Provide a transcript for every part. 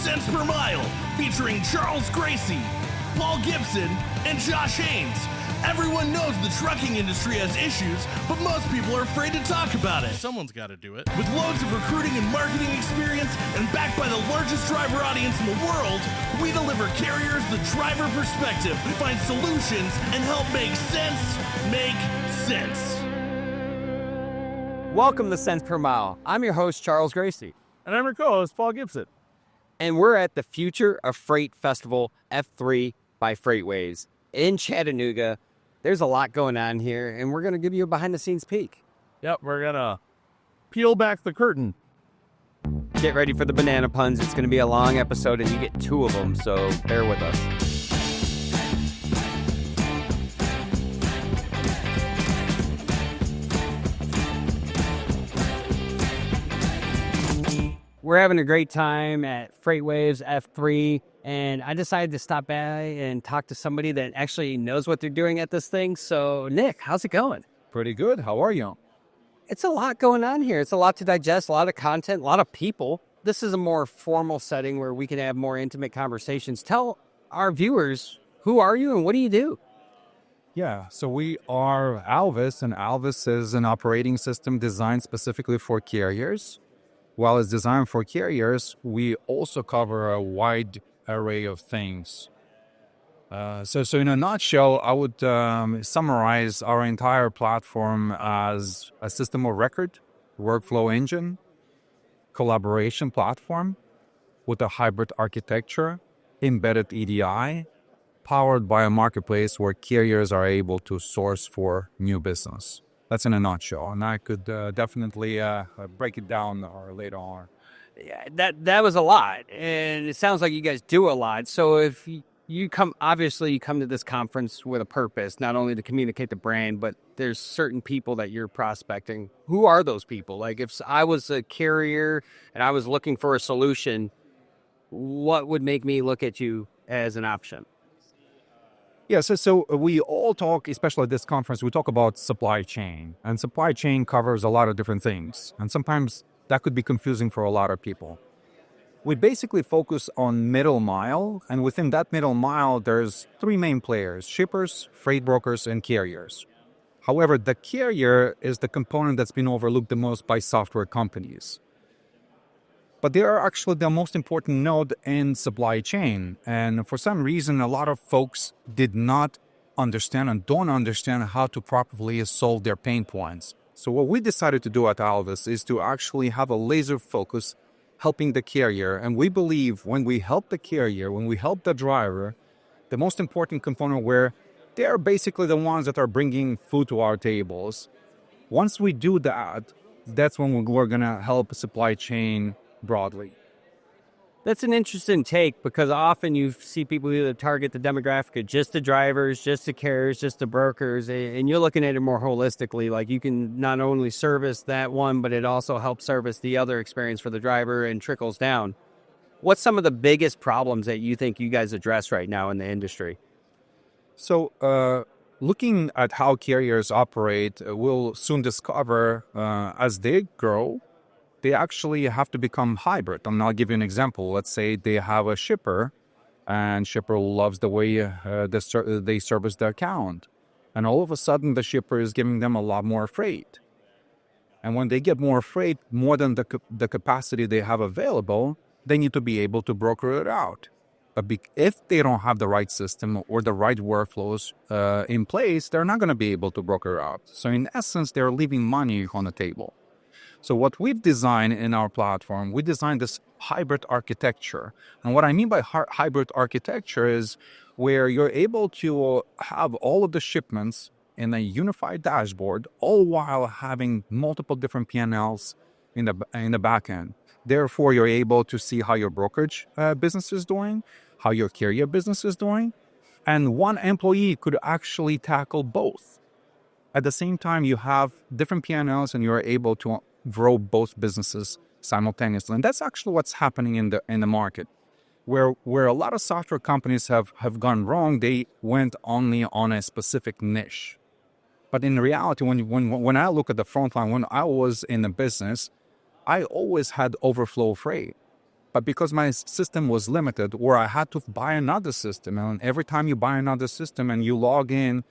Cents Per Mile, featuring Charles Gracie, Paul Gibson, and Josh Haynes. Everyone knows the trucking industry has issues, but most people are afraid to talk about it. Someone's got to do it. With loads of recruiting and marketing experience and backed by the largest driver audience in the world, we deliver carriers the driver perspective, find solutions, and help make sense make sense. Welcome to Cents Per Mile. I'm your host, Charles Gracie. And I'm your co-host, Paul Gibson. And we're at the Future of Freight Festival F3 by FreightWaves in Chattanooga. There's a lot going on here, and we're going to give you a behind-the-scenes peek. Yep, we're going to peel back the curtain. Get ready for the banana puns. It's going to be a long episode, and you get 2 of them, so bear with us. We're having a great time at FreightWaves F3, and I decided to stop by and talk to somebody that actually knows what they're doing at this thing. So, Nick, how's it going? Pretty good. How are you? It's a lot going on here. It's a lot to digest, a lot of content, a lot of people. This is a more formal setting where we can have more intimate conversations. Tell our viewers, who are you and what do you do? Yeah, so we are Alvys, and Alvys is an operating system designed specifically for carriers. While it's designed for carriers, we also cover a wide array of things. So in a nutshell, I would summarize our entire platform as a system of record, workflow engine, collaboration platform with a hybrid architecture, embedded EDI, powered by a marketplace where carriers are able to source for new business. That's in a nutshell, and I could definitely break it down later on. Yeah, that was a lot, and it sounds like you guys do a lot. So if you come to this conference with a purpose, not only to communicate the brand, but there's certain people that you're prospecting. Who are those people? Like if I was a carrier and I was looking for a solution, what would make me look at you as an option? Yeah, so we all talk, especially at this conference, we talk about supply chain. And supply chain covers a lot of different things. And sometimes that could be confusing for a lot of people. We basically focus on middle mile. And within that middle mile, there's 3 main players: shippers, freight brokers, and carriers. However, the carrier is the component that's been overlooked the most by software companies. But they are actually the most important node in supply chain. And for some reason, a lot of folks did not understand and don't understand how to properly solve their pain points. So what we decided to do at Alvys is to actually have a laser focus helping the carrier. And we believe when we help the carrier, when we help the driver, the most important component where they're basically the ones that are bringing food to our tables. Once we do that, that's when we're going to help supply chain broadly. That's an interesting take, because often you see people either target the demographic of just the drivers, just the carriers, just the brokers, and you're looking at it more holistically. Like you can not only service that one, but it also helps service the other experience for the driver and trickles down. What's some of the biggest problems that you think you guys address right now in the industry? So looking at how carriers operate, we'll soon discover as they grow, they actually have to become hybrid. And I'll give you an example. Let's say they have a shipper, and shipper loves the way they service the account. And all of a sudden, the shipper is giving them a lot more freight. And when they get more freight, more than the capacity they have available, they need to be able to broker it out. But if they don't have the right system or the right workflows in place, they're not going to be able to broker out. So in essence, they're leaving money on the table. So what we've designed in our platform, we designed this hybrid architecture. And what I mean by hybrid architecture is where you're able to have all of the shipments in a unified dashboard, all while having multiple different P&Ls in the back end. Therefore, you're able to see how your brokerage business is doing, how your carrier business is doing, and one employee could actually tackle both. At the same time, you have different P&Ls and you're able to grow both businesses simultaneously. And that's actually what's happening in the market. Where a lot of software companies have gone wrong, they went only on a specific niche. But in reality, when I look at the front line, when I was in the business, I always had overflow freight. But because my system was limited, or I had to buy another system, and every time you buy another system and you log in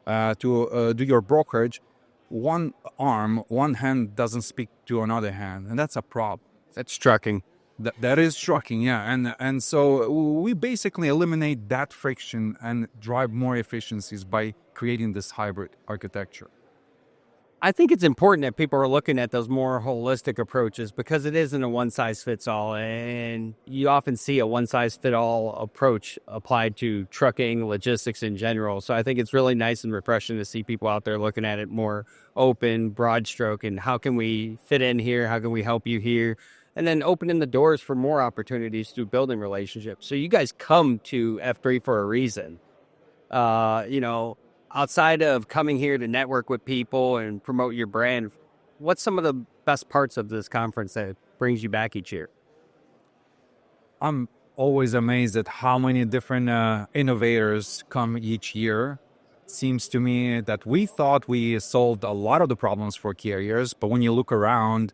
to do your brokerage, one hand doesn't speak to another hand, and that's a problem. That's trucking. That is shocking, yeah. And so we basically eliminate that friction and drive more efficiencies by creating this hybrid architecture. I think it's important that people are looking at those more holistic approaches because it isn't a one-size-fits-all, and you often see a one-size-fits-all approach applied to trucking, logistics in general. So I think it's really nice and refreshing to see people out there looking at it more open, broad stroke, and how can we fit in here? How can we help you here? And then opening the doors for more opportunities through building relationships. So you guys come to F3 for a reason. Outside of coming here to network with people and promote your brand, what's some of the best parts of this conference that brings you back each year? I'm always amazed at how many different innovators come each year. It seems to me that we thought we solved a lot of the problems for carriers, but when you look around,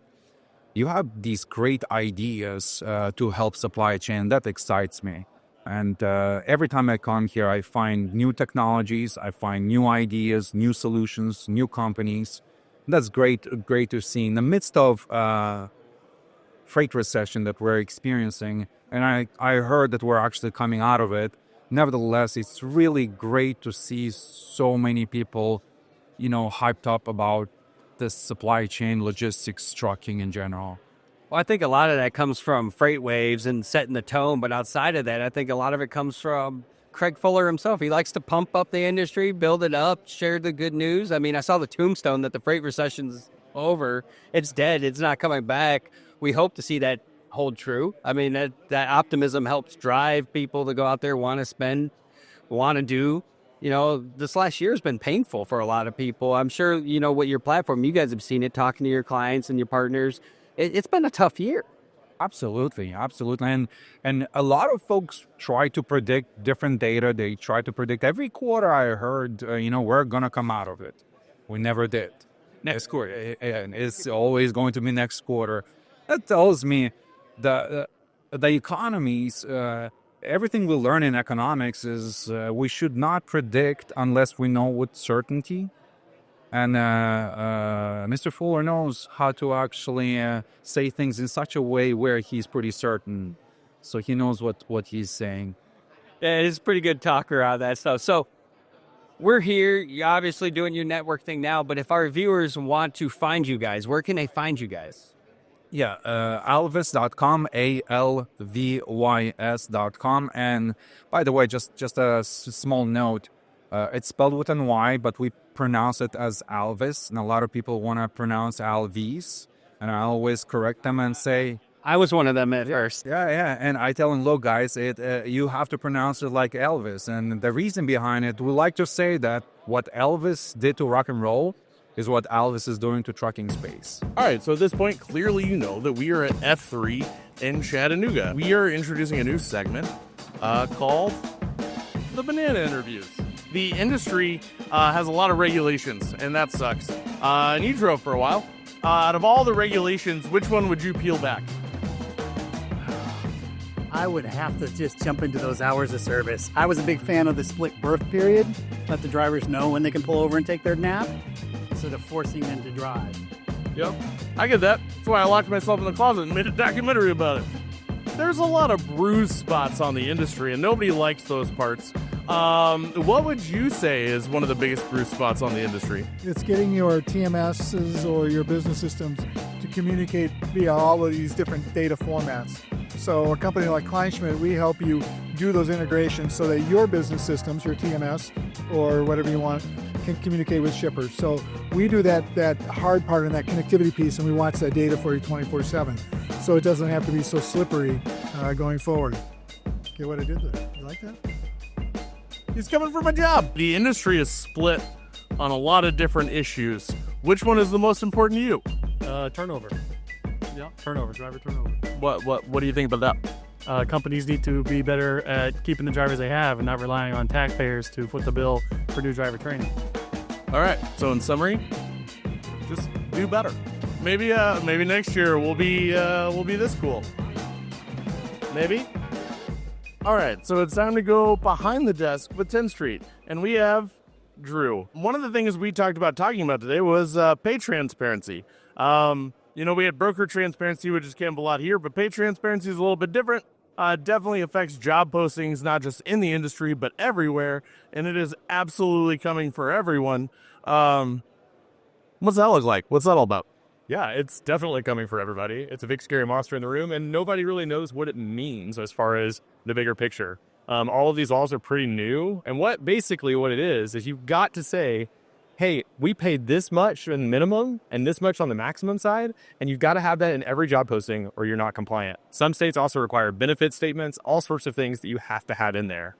you have these great ideas to help supply chain. That excites me. And every time I come here, I find new technologies, I find new ideas, new solutions, new companies. That's great to see in the midst of freight recession that we're experiencing. And I heard that we're actually coming out of it. Nevertheless, it's really great to see so many people, hyped up about this supply chain, logistics, trucking in general. Well, I think a lot of that comes from FreightWaves and setting the tone. But outside of that, I think a lot of it comes from Craig Fuller himself. He likes to pump up the industry, build it up, share the good news. I mean, I saw the tombstone that the freight recession's over. It's dead. It's not coming back. We hope to see that hold true. I mean, that optimism helps drive people to go out there, want to spend, want to do. This last year has been painful for a lot of people. I'm sure, what your platform, you guys have seen it, talking to your clients and your partners. It's been a tough year. Absolutely. And a lot of folks try to predict different data. They try to predict every quarter. I heard, we're going to come out of it. We never did. Next quarter. And it's always going to be next quarter. That tells me the economies, everything we learn in economics is we should not predict unless we know with certainty. And Mr. Fuller knows how to actually say things in such a way where he's pretty certain. So he knows what he's saying. Yeah, he's a pretty good talker out of that stuff. So we're here. You're obviously doing your network thing now. But if our viewers want to find you guys, where can they find you guys? Yeah, alvys.com, alvys.com. And by the way, just a small note. It's spelled with an Y, but we pronounce it as Alvys, and a lot of people want to pronounce Alvys, and I always correct them and say... I was one of them at first. Yeah, and I tell them, look, guys, you have to pronounce it like Elvis, and the reason behind it, we like to say that what Elvis did to rock and roll is what Alvys is doing to trucking space. All right, so at this point, clearly you know that we are at F3 in Chattanooga. We are introducing a new segment called the Banana Interviews. The industry has a lot of regulations, and that sucks. And you drove for a while. Out of all the regulations, which one would you peel back? I would have to just jump into those hours of service. I was a big fan of the split berth period. Let the drivers know when they can pull over and take their nap instead of forcing them to drive. Yep, I get that. That's why I locked myself in the closet and made a documentary about it. There's a lot of bruise spots on the industry, and nobody likes those parts. What would you say is one of the biggest bruise spots on the industry? It's getting your TMSs or your business systems to communicate via all of these different data formats. So a company like Kleinschmidt, we help you do those integrations so that your business systems, your TMS or whatever you want, can communicate with shippers. So we do that hard part and that connectivity piece, and we watch that data for you 24/7. So it doesn't have to be so slippery going forward. Get what I did there? You like that? He's coming for my job. The industry is split on a lot of different issues. Which one is the most important to you? Turnover. Yeah, driver turnover. What do you think about that? Companies need to be better at keeping the drivers they have and not relying on taxpayers to foot the bill for new driver training. All right. So in summary, just do better. Maybe next year we'll be this cool. Maybe? All right, so it's time to go behind the desk with Tenstreet, and we have Drew. One of the things we talked about talking about today was pay transparency. We had broker transparency, which just came up a lot here, but pay transparency is a little bit different. Definitely affects job postings, not just in the industry, but everywhere, and it is absolutely coming for everyone. What's that look like? What's that all about? Yeah, it's definitely coming for everybody. It's a big scary monster in the room, and nobody really knows what it means as far as the bigger picture. All of these laws are pretty new, and what it is you've got to say, hey, we paid this much in the minimum and this much on the maximum side, and you've got to have that in every job posting or you're not compliant. Some states also require benefit statements, all sorts of things that you have to have in there.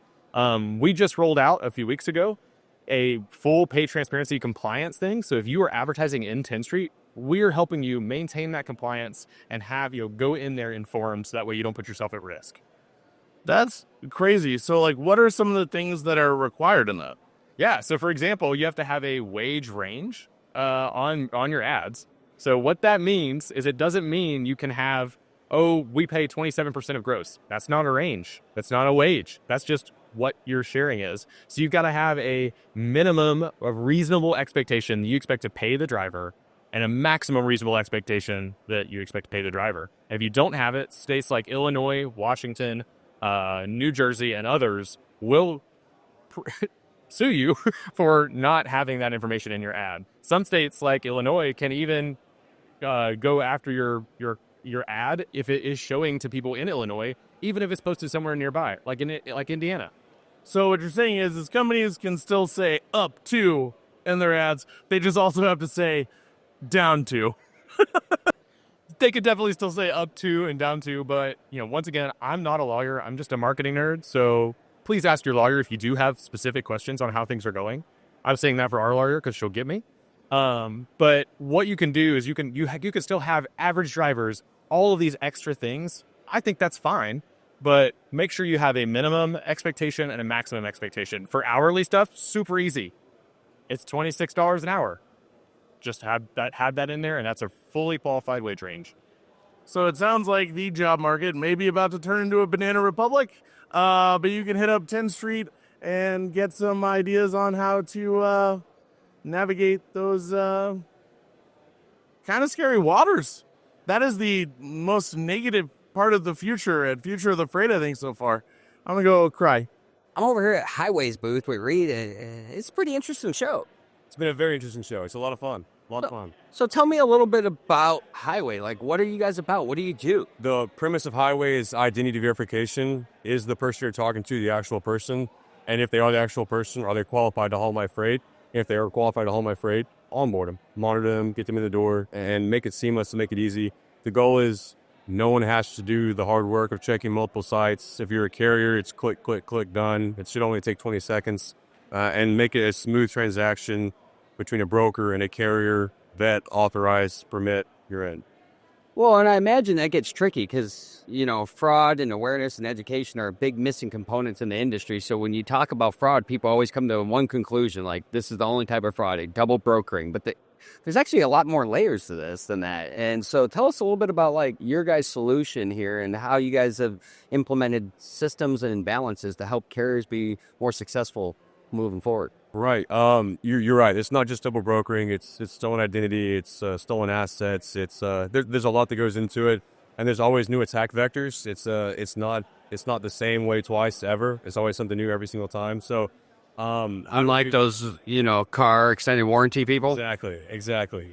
We just rolled out a few weeks ago a full pay transparency compliance thing. So if you are advertising in Tenstreet, we're helping you maintain that compliance and have go in there informed so that way you don't put yourself at risk. That's crazy. So, what are some of the things that are required in that? Yeah. So, for example, you have to have a wage range on your ads. So what that means is it doesn't mean you can have, we pay 27% of gross. That's not a range. That's not a wage. That's just what your sharing is. So you've got to have a minimum of reasonable expectation that you expect to pay the driver and a maximum reasonable expectation that you expect to pay the driver. And if you don't have it, states like Illinois, Washington, New Jersey, and others will sue you for not having that information in your ad. Some states like Illinois can even go after your ad if it is showing to people in Illinois, even if it's posted somewhere nearby, like Indiana. So what you're saying is companies can still say up to in their ads. They just also have to say down to. They could definitely still say up to and down to, but once again, I'm not a lawyer. I'm just a marketing nerd. So please ask your lawyer if you do have specific questions on how things are going. I'm saying that for our lawyer because she'll get me. But what you can do is you can still have average drivers, all of these extra things. I think that's fine, but make sure you have a minimum expectation and a maximum expectation. For hourly stuff, super easy. It's $26 an hour. Just have that in there, and that's a fully qualified wage range. So it sounds like the job market may be about to turn into a banana republic, but you can hit up Tenstreet and get some ideas on how to navigate those kind of scary waters. That is the most negative part of the future of the freight, I think, so far. I'm going to go cry. I'm over here at Highways booth with Reid. It's a pretty interesting show. It's been a very interesting show. It's a lot of fun. So tell me a little bit about Highway. What are you guys about? What do you do? The premise of Highway is identity verification. Is the person you're talking to the actual person? And if they are the actual person, are they qualified to haul my freight? If they are qualified to haul my freight, onboard them, monitor them, get them in the door, and make it seamless and make it easy. The goal is no one has to do the hard work of checking multiple sites. If you're a carrier, it's click, click, click, done. It should only take 20 seconds. And make it a smooth transaction between a broker and a carrier, vet, authorize, permit, you're in. Well, and I imagine that gets tricky because, fraud and awareness and education are big missing components in the industry. So when you talk about fraud, people always come to one conclusion, like this is the only type of fraud, double brokering. But there's actually a lot more layers to this than that. And so tell us a little bit about your guys' solution here and how you guys have implemented systems and balances to help carriers be more successful moving forward. Right. You're right. It's not just double brokering. It's stolen identity. It's stolen assets. It's there's a lot that goes into it, and there's always new attack vectors. It's not the same way twice ever. It's always something new every single time. So, unlike those car extended warranty people. Exactly.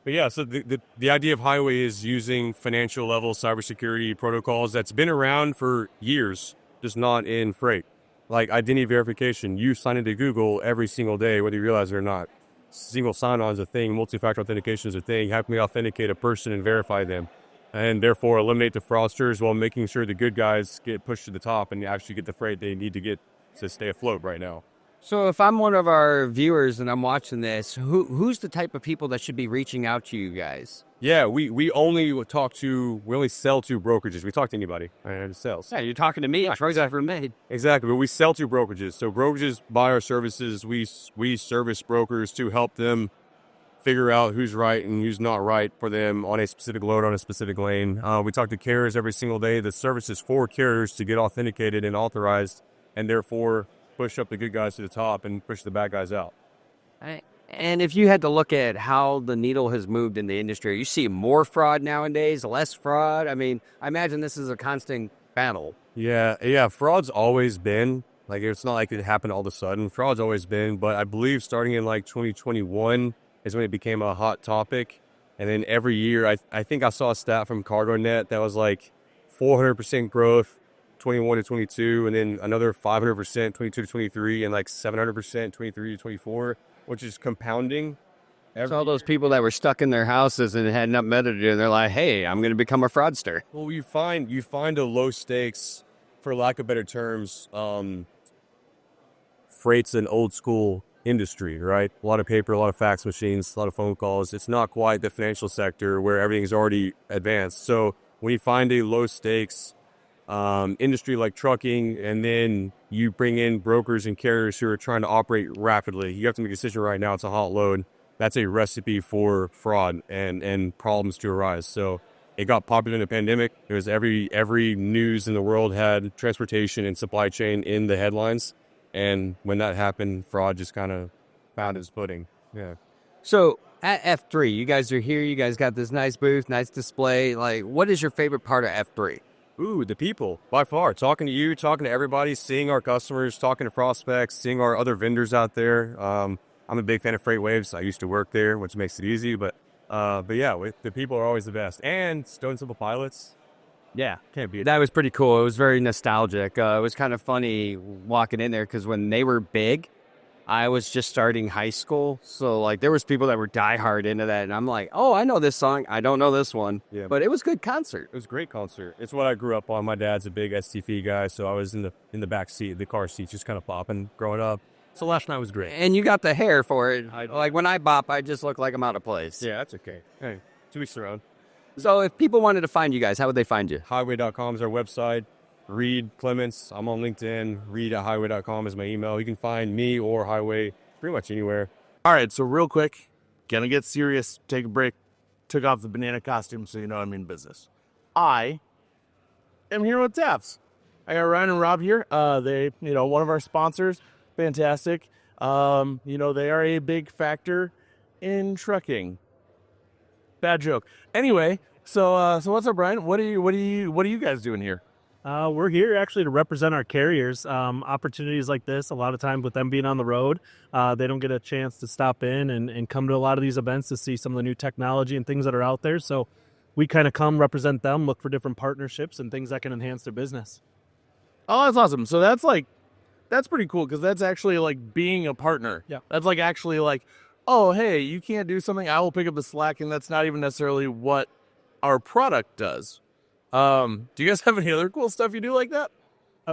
But yeah, so the idea of Highway is using financial level cybersecurity protocols that's been around for years, just not in freight. Like identity verification, you sign into Google every single day, whether you realize it or not. Single sign-on is a thing. Multi-factor authentication is a thing. Have me authenticate a person and verify them, and therefore eliminate the fraudsters while making sure the good guys get pushed to the top and actually get the freight they need to get to stay afloat right now. So if I'm one of our viewers and I'm watching this, who's the type of people that should be reaching out to you guys? Yeah, we only sell to brokerages. We talk to anybody and sales. Yeah, you're talking to me. Exactly. Exactly, but we sell to brokerages. So brokerages buy our services. We service brokers to help them figure out who's right and who's not right for them on a specific load on a specific lane. We talk to carriers every single day. The service is for carriers to get authenticated and authorized, and therefore push up the good guys to the top and push the bad guys out. And if you had to look at how the needle has moved in the industry, you see more fraud nowadays, less fraud. I mean, I imagine this is a constant battle. Yeah. Fraud's always been, like, it's not like it happened all of a sudden. Fraud's always been, but I believe starting in like 2021 is when it became a hot topic. And then every year, I think I saw a stat from CargoNet that was like 400% growth, 21 to 22, and then another 500%, 22 to 23, and like 700%, 23 to 24, which is compounding. It's all those people that were stuck in their houses and had nothing better to do, and they're like, hey, I'm going to become a fraudster. Well, you find a low stakes, for lack of better terms, freight's an old school industry, right? A lot of paper, a lot of fax machines, a lot of phone calls. It's not quite the financial sector where everything's already advanced. So when you find a low stakes industry like trucking, and then you bring in brokers and carriers who are trying to operate rapidly, you have to make a decision right now. It's a hot load. That's a recipe for fraud and problems to arise. So it got popular in the pandemic. It was every news in the world had transportation and supply chain in the headlines. And when that happened, fraud just kind of found its footing. Yeah. So at F3, you guys are here. You guys got this nice booth, nice display. Like, what is your favorite part of F3? Ooh, the people, by far. Talking to you, talking to everybody, seeing our customers, talking to prospects, seeing our other vendors out there. I'm a big fan of FreightWaves. I used to work there, which makes it easy. But yeah, the people are always the best. And Stone Simple Pilots. Yeah, can't beat it. That was pretty cool. It was very nostalgic. It was kind of funny walking in there because when they were big, I was just starting high school. So, like, there was people that were diehard into that. And I'm like, oh, I know this song. I don't know this one. Yeah. But it was a good concert. It was a great concert. It's what I grew up on. My dad's a big STF guy, so I was in the back seat, the car seat, just kind of popping growing up. So last night was great. And you got the hair for it. Like, when I bop, I just look like I'm out of place. Yeah, that's okay. Hey, to each their own. So if people wanted to find you guys, how would they find you? Highway.com is our website. Reid, Clements. I'm on LinkedIn. Reid@highway.com is my email. You can find me or Highway pretty much anywhere. All right, so real quick, gonna get serious, take a break. Took off the banana costume, so you know I'm in business. I am here with TAFS. I got Ryan and Rob here. They, one of our sponsors, fantastic. They are a big factor in trucking. Bad joke. Anyway, so what's up, Brian? What are you guys doing here? We're here actually to represent our carriers. Opportunities like this, a lot of times with them being on the road, they don't get a chance to stop in and come to a lot of these events to see some of the new technology and things that are out there. So we kind of come represent them, look for different partnerships and things that can enhance their business. Oh, that's awesome. So that's pretty cool because that's actually like being a partner. Yeah. That's like actually like, oh, hey, you can't do something, I will pick up the slack, and that's not even necessarily what our product does. Do you guys have any other cool stuff you do like that?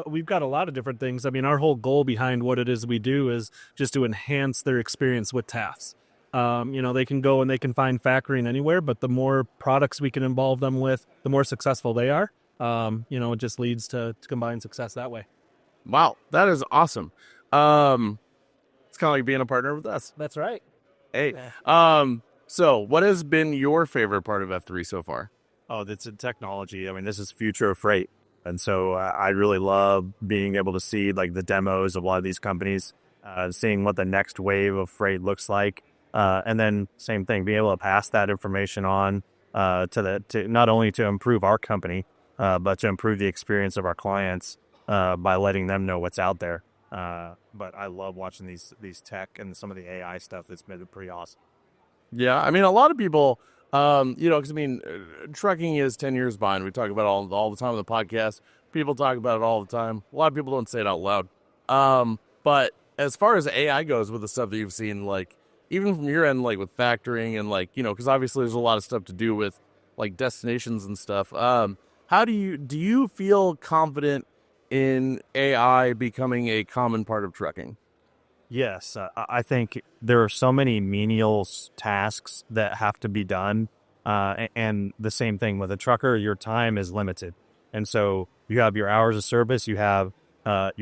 We've got a lot of different things. I mean, our whole goal behind what it is we do is just to enhance their experience with TAFS. They can go and they can find factoring anywhere, but the more products we can involve them with, the more successful they are. It just leads to combined success that way. Wow, that is awesome. It's kind of like being a partner with us. That's right. Hey, so what has been your favorite part of F3 so far? Oh, it's in technology. I mean, this is future of freight. And so I really love being able to see like the demos of a lot of these companies, seeing what the next wave of freight looks like. And then same thing, being able to pass that information on to not only to improve our company, but to improve the experience of our clients by letting them know what's out there. But I love watching these tech and some of the AI stuff that's been pretty awesome. Yeah, I mean, a lot of people, because trucking is 10 years behind. We talk about it all the time on the podcast. People talk about it all the time. A lot of people don't say it out loud. But as far as AI goes with the stuff that you've seen, like, even from your end, like with factoring and like, because obviously there's a lot of stuff to do with like destinations and stuff. How do you feel confident in AI becoming a common part of trucking? Yes, I think there are so many menial tasks that have to be done. And the same thing with a trucker, your time is limited. And so you have your hours of service, you're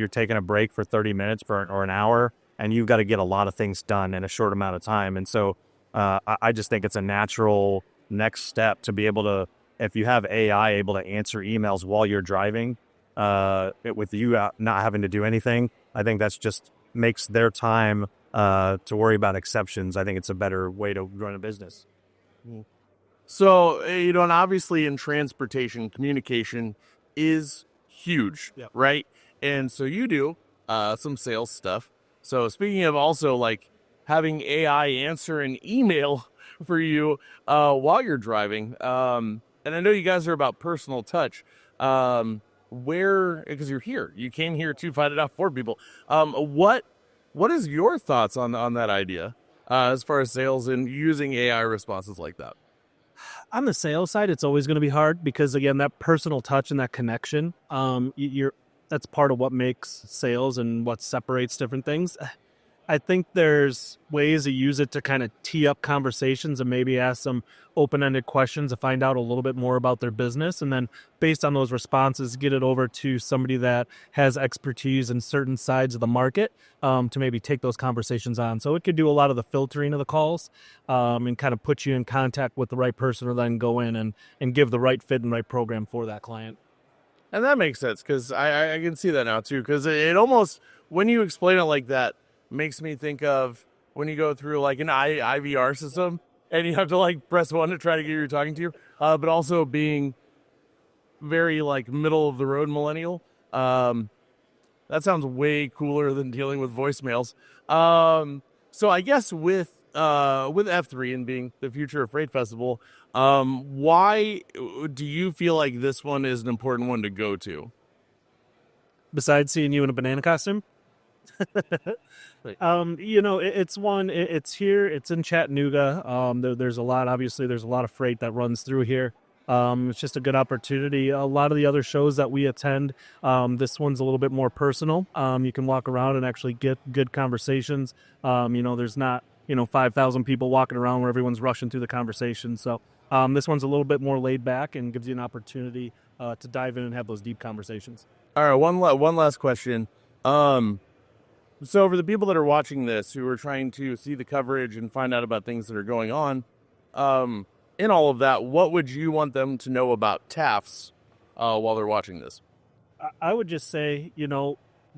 taking a break for 30 minutes or an hour, and you've got to get a lot of things done in a short amount of time. And so I just think it's a natural next step to be able to, if you have AI able to answer emails while you're driving, with you not having to do anything, I think that's just makes their time to worry about exceptions. I think it's a better way to run a business. So, and obviously in transportation, communication is huge, right? And so you do some sales stuff. So speaking of also like having AI answer an email for you while you're driving, and I know you guys are about personal touch, because you're here, you came here to find it out for people. What is your thoughts on that idea as far as sales and using AI responses like that? On the sales side, it's always going to be hard because, again, that personal touch and that connection, that's part of what makes sales and what separates different things. I think there's ways to use it to kind of tee up conversations and maybe ask some open-ended questions to find out a little bit more about their business. And then based on those responses, get it over to somebody that has expertise in certain sides of the market to maybe take those conversations on. So it could do a lot of the filtering of the calls and kind of put you in contact with the right person, or then go in and give the right fit and right program for that client. And that makes sense because I can see that now too, because it almost, when you explain it like that, makes me think of when you go through like an IVR system and you have to like press 1 to try to get who you're talking to, but also being very like middle of the road millennial. That sounds way cooler than dealing with voicemails. So I guess with F3 and being the future of Freight Festival, why do you feel like this one is an important one to go to? Besides seeing you in a banana costume? It's here, it's in Chattanooga. There's a lot of freight that runs through here. It's just a good opportunity. A lot of the other shows that we attend, this one's a little bit more personal. You can walk around and actually get good conversations. There's not 5,000 people walking around where everyone's rushing through the conversation. So this one's a little bit more laid back and gives you an opportunity to dive in and have those deep conversations. All right, one last question. So for the people that are watching this, who are trying to see the coverage and find out about things that are going on, in all of that, what would you want them to know about TAFS while they're watching this? I would just say,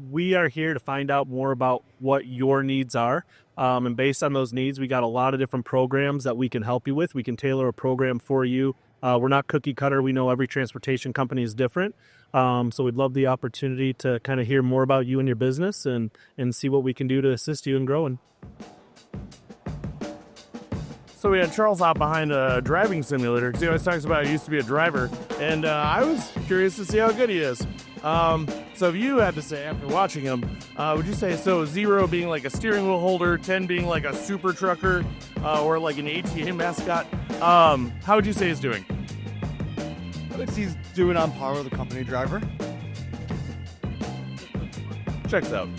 we are here to find out more about what your needs are. And based on those needs, we got a lot of different programs that we can help you with. We can tailor a program for you. We're not cookie cutter. We know every transportation company is different. So we'd love the opportunity to kind of hear more about you and your business and see what we can do to assist you in growing. So we had Charles out behind a driving simulator because he always talks about he used to be a driver. And I was curious to see how good he is. So if you had to say, after watching him, would you say, so 0 being like a steering wheel holder, 10 being like a super trucker, or like an ATA mascot, how would you say he's doing? I think he's doing on par with a company driver. Checks out.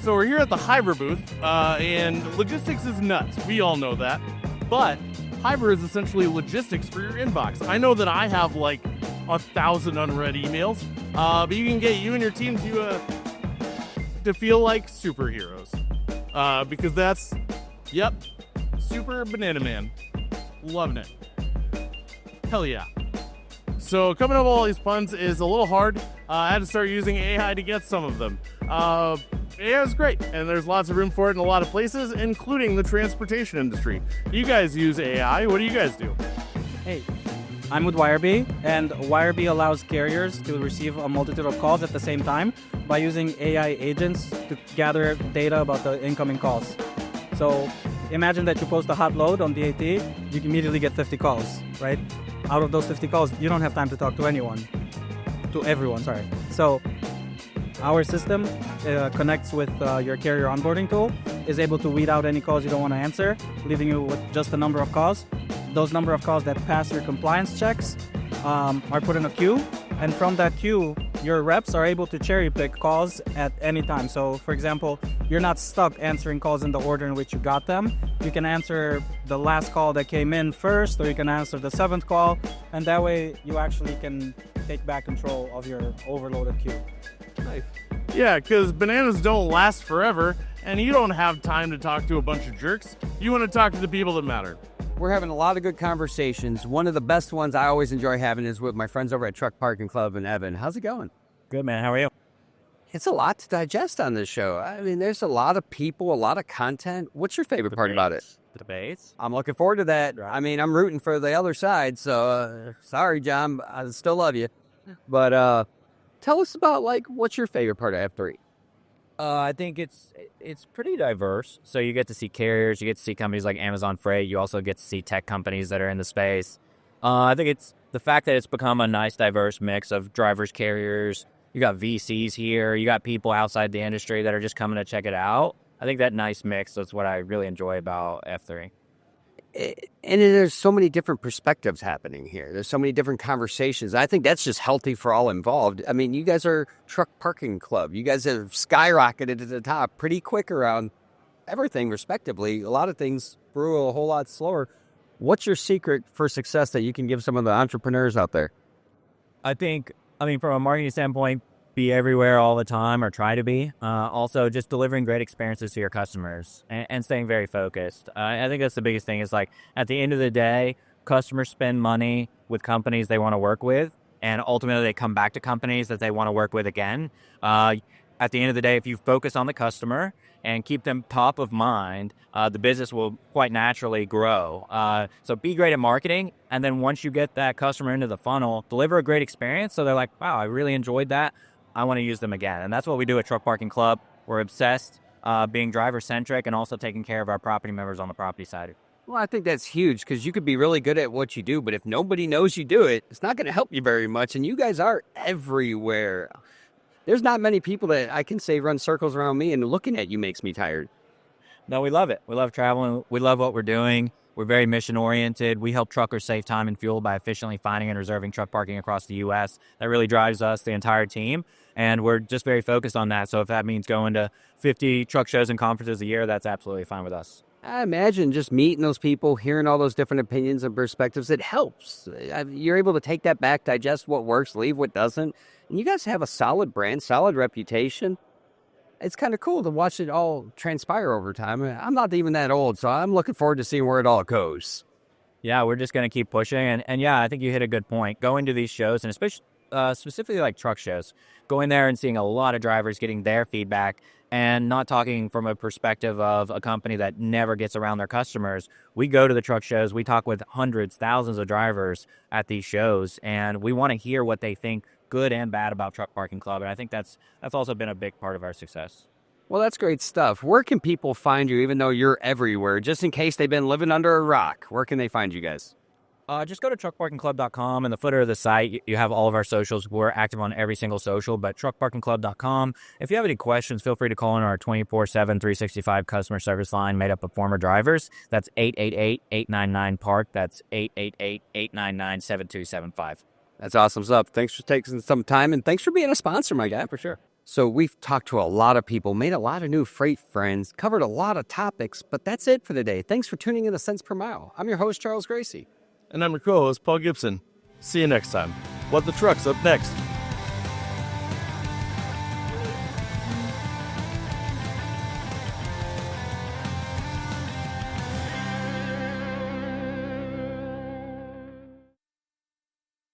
So we're here at the Hyver booth, and logistics is nuts. We all know that. But Hyver is essentially logistics for your inbox. I know that I have like 1,000 unread emails, but you can get you and your team to feel like superheroes. Because that's, Super Banana Man. Loving it. Hell yeah. So coming up with all these puns is a little hard. I had to start using AI to get some of them. AI is great, and there's lots of room for it in a lot of places, including the transportation industry. You guys use AI. What do you guys do? Hey, I'm with Wirebee, and Wirebee allows carriers to receive a multitude of calls at the same time by using AI agents to gather data about the incoming calls. So imagine that you post a hot load on DAT, you can immediately get 50 calls, right? Out of those 50 calls, you don't have time to talk to everyone. So our system connects with your carrier onboarding tool, is able to weed out any calls you don't want to answer, leaving you with just a number of calls. Those number of calls that pass your compliance checks are put in a queue, and from that queue, your reps are able to cherry pick calls at any time. So, for example, you're not stuck answering calls in the order in which you got them. You can answer the last call that came in first, or you can answer the 7th call, and that way you actually can take back control of your overloaded queue. Nice. Yeah, because bananas don't last forever, and you don't have time to talk to a bunch of jerks. You want to talk to the people that matter. We're having a lot of good conversations. One of the best ones I always enjoy having is with my friends over at Truck Parking Club and Evan. How's it going? Good, man. How are you? It's a lot to digest on this show. I mean, there's a lot of people, a lot of content. What's your favorite part about it? The debates. I'm looking forward to that. I mean, I'm rooting for the other side, so sorry, John. I still love you. But tell us about, like, what's your favorite part of F3? I think it's pretty diverse. So you get to see carriers, you get to see companies like Amazon Freight. You also get to see tech companies that are in the space. I think it's the fact that it's become a nice, diverse mix of drivers, carriers. You got VCs here. You got people outside the industry that are just coming to check it out. I think that nice mix is what I really enjoy about F3. And there's so many different perspectives happening here. There's so many different conversations. I think that's just healthy for all involved. I mean, you guys are Truck Parking Club. You guys have skyrocketed to the top pretty quick around everything, respectively. A lot of things grew a whole lot slower. What's your secret for success that you can give some of the entrepreneurs out there? I mean, from a marketing standpoint, be everywhere all the time or try to be. Also, just delivering great experiences to your customers and staying very focused. I think that's the biggest thing is, like, at the end of the day, customers spend money with companies they want to work with, and ultimately they come back to companies that they want to work with again. At the end of the day, if you focus on the customer and keep them top of mind, the business will quite naturally grow. So be great at marketing, and then once you get that customer into the funnel, deliver a great experience so they're like, wow, I really enjoyed that. I want to use them again. And that's what we do at Truck Parking Club. We're obsessed being driver-centric and also taking care of our property members on the property side. Well, I think that's huge because you could be really good at what you do, but if nobody knows you do it, it's not going to help you very much. And you guys are everywhere. There's not many people that I can say run circles around me, and looking at you makes me tired. No, we love it. We love traveling. We love what we're doing. We're very mission-oriented. We help truckers save time and fuel by efficiently finding and reserving truck parking across the U.S. That really drives us, the entire team, and we're just very focused on that. So if that means going to 50 truck shows and conferences a year, that's absolutely fine with us. I imagine just meeting those people, hearing all those different opinions and perspectives, it helps. You're able to take that back, digest what works, leave what doesn't. And you guys have a solid brand, solid reputation. It's kind of cool to watch it all transpire over time. I'm not even that old, so I'm looking forward to seeing where it all goes. Yeah, we're just going to keep pushing. And yeah, I think you hit a good point. Going to these shows, and especially specifically like truck shows, going there and seeing a lot of drivers getting their feedback and not talking from a perspective of a company that never gets around their customers. We go to the truck shows. We talk with hundreds, thousands of drivers at these shows, and we want to hear what they think, good and bad, about Truck Parking Club. And I think that's also been a big part of our success. Well, that's great stuff. Where can people find you, even though you're everywhere, just in case they've been living under a rock? Where can they find you guys? Just go to truckparkingclub.com. In the footer of the site, you have all of our socials. We're active on every single social, but truckparkingclub.com. If you have any questions, feel free to call in our 24/7, 365 customer service line made up of former drivers. That's 888-899-PARK. That's 888-899-7275. That's awesome stuff. Thanks for taking some time, and thanks for being a sponsor, my guy. For sure. So we've talked to a lot of people, made a lot of new freight friends, covered a lot of topics, but that's it for today. Thanks for tuning in to Cents Per Mile. I'm your host, Charles Gracie. And I'm your co-host, Paul Gibson. See you next time. What the Truck's up next.